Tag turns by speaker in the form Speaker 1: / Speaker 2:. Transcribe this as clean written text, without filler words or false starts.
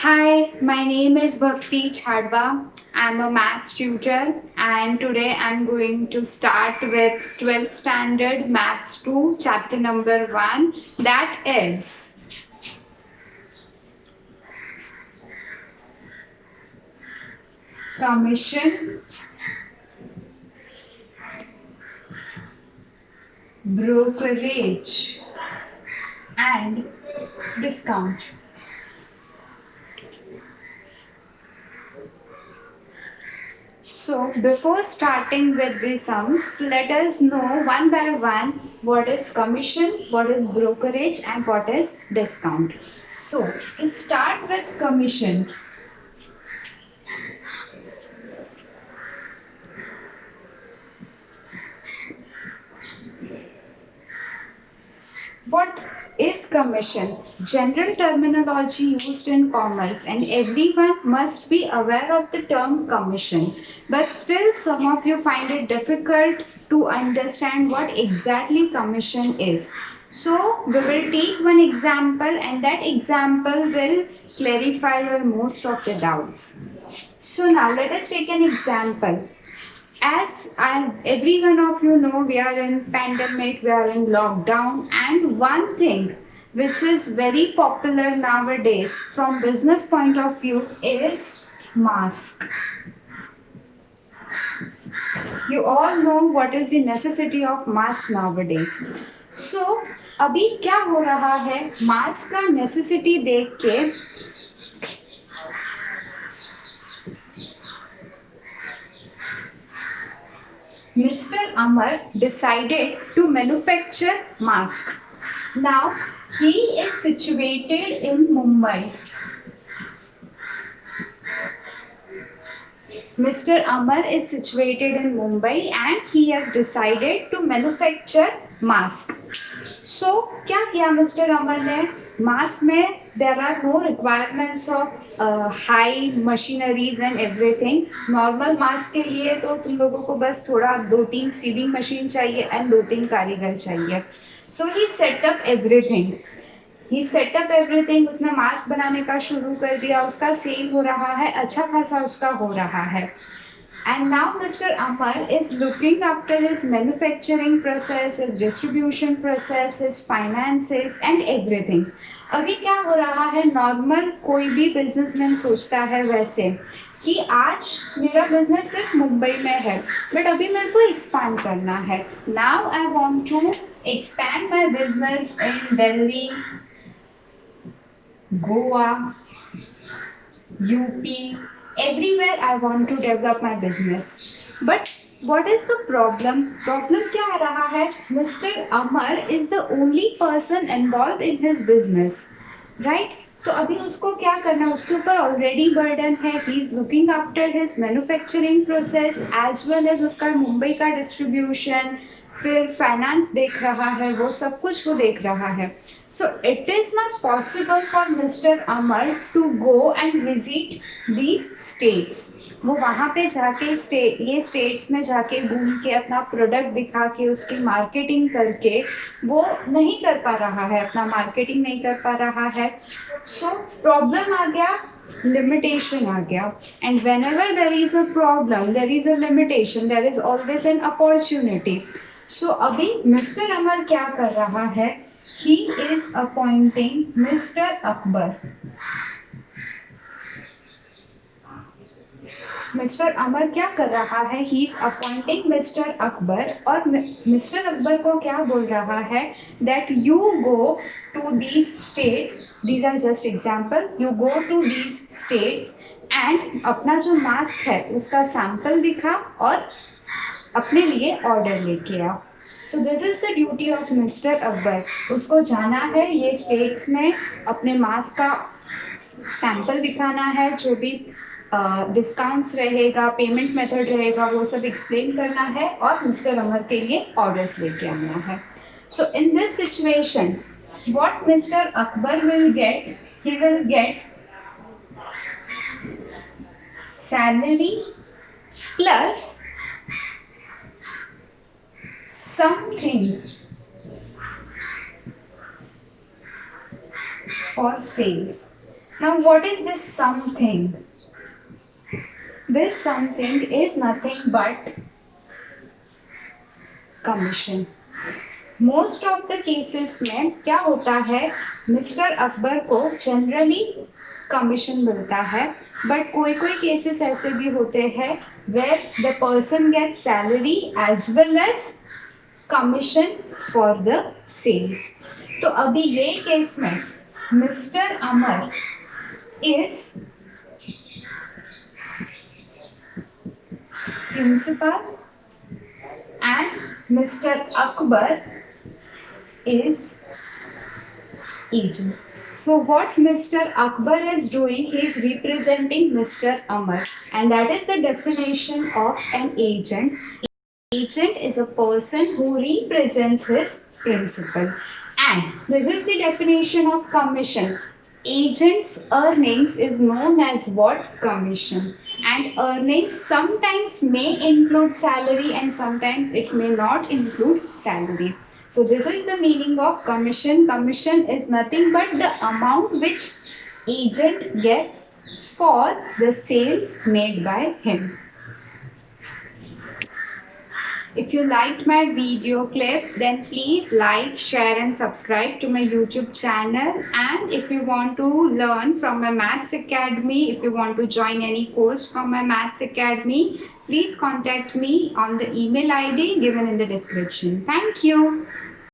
Speaker 1: Hi, my name is Bhakti Chadwa. I'm a maths tutor and today I'm going to start with 12th standard maths 2 chapter number 1, that is commission, brokerage and discount. So before starting with the sums, let us know one by one what is commission, what is brokerage and what is discount. So to start with commission, what is commission? General terminology used in commerce, and everyone must be aware of the term commission. But still, some of you find it difficult to understand what exactly commission is. So, we will take one example, and that example will clarify your most of the doubts. So, now let us take an example. Every one of you know, we are in pandemic, we are in lockdown, and one thing which is very popular nowadays from business point of view is mask. You all know what is the necessity of mask nowadays. So अभी क्या हो रहा है, mask का necessity देख के Mr. Amar decided to manufacture mask. Now he is situated in Mumbai. Mr. Amar is situated in Mumbai and he has decided to manufacture mask. So क्या किया Mr. Amar ने? Mask में there are no requirements of high machineries and everything. Normal mask के लिए तो तुम लोगों को बस थोड़ा 2-3 सीविंग मशीन चाहिए and 2-3 कारीगर चाहिए. So he set up everything. He setup everything, उसने मास्क बनाने का शुरू कर दिया, उसका सेल हो रहा है, अच्छा खासा उसका हो रहा है. And now mister Amar is looking after his manufacturing process, his distribution process, his finances and everything. अभी क्या हो रहा है, नॉर्मल कोई भी बिजनेसमैन सोचता है वैसे कि आज मेरा बिजनेस सिर्फ मुंबई में है, बट अभी मेरे को एक्सपैंड करना है. Now I want to expand my business in Delhi, Goa, UP, everywhere I want to develop my business. But what is the problem? Problem क्या आ रहा है? Mr. Amar is the only person involved in his business, right? तो अभी उसको क्या करना है, उसके ऊपर ऑलरेडी बर्डन है. He is looking after his manufacturing process as well as उसका मुंबई का डिस्ट्रीब्यूशन, फिर फाइनेंस देख रहा है, वो सब कुछ वो देख रहा है. So it is not possible for mister Amar to go and visit these states. वो वहाँ पे जाके ये स्टेट्स में जाके घूम के अपना प्रोडक्ट दिखा के उसकी मार्केटिंग करके वो नहीं कर पा रहा है, अपना मार्केटिंग नहीं कर पा रहा है. सो प्रॉब्लम आ गया, लिमिटेशन आ गया. And whenever there is a problem, there is a limitation, there is always an opportunity. So अभी मिस्टर अमर क्या कर रहा है, he is appointing mister Akbar. Mister Amar क्या कर रहा है, he is appointing mister Akbar, और मिस्टर अकबर को क्या बोल रहा है that you go to these states, these are just example, you go to these states and अपना जो मास्क है उसका सैंपल दिखा और अपने लिए ऑर्डर लेके आओ. So this is the duty of mister Akbar. उसको जाना है ये स्टेट्स में, अपने मास्क का सैंपल दिखाना है, जो भी डिस्काउंट्स रहेगा, पेमेंट मेथड रहेगा, वो सब एक्सप्लेन करना है और मिस्टर अमर के लिए ऑर्डर्स लेके आना है. So in this situation what Mr. Akbar will get, he will get salary plus something for sales. Now, what is this something? This something is nothing but commission. Most of the cases में क्या होता है, mister Akbar को generally commission मिलता है, but कोई कोई cases ऐसे भी होते हैं where the person get salary as well as commission for the sales. तो अभी ये केस में mister Amar is principal and Mr. Akbar is agent. So what Mr. Akbar is doing, he is representing Mr. Amar, and that is the definition of an agent. Agent is a person who represents his principal, and this is the definition of commission. Agent's earnings is known as what? Commission. And earnings sometimes may include salary and sometimes it may not include salary. So this is the meaning of commission. Commission is nothing but the amount which agent gets for the sales made by him. If you liked my video clip, then please like, share and subscribe to my YouTube channel. And if you want to learn from my Maths Academy, if you want to join any course from my Maths Academy, please contact me on the email ID given in the description. Thank you.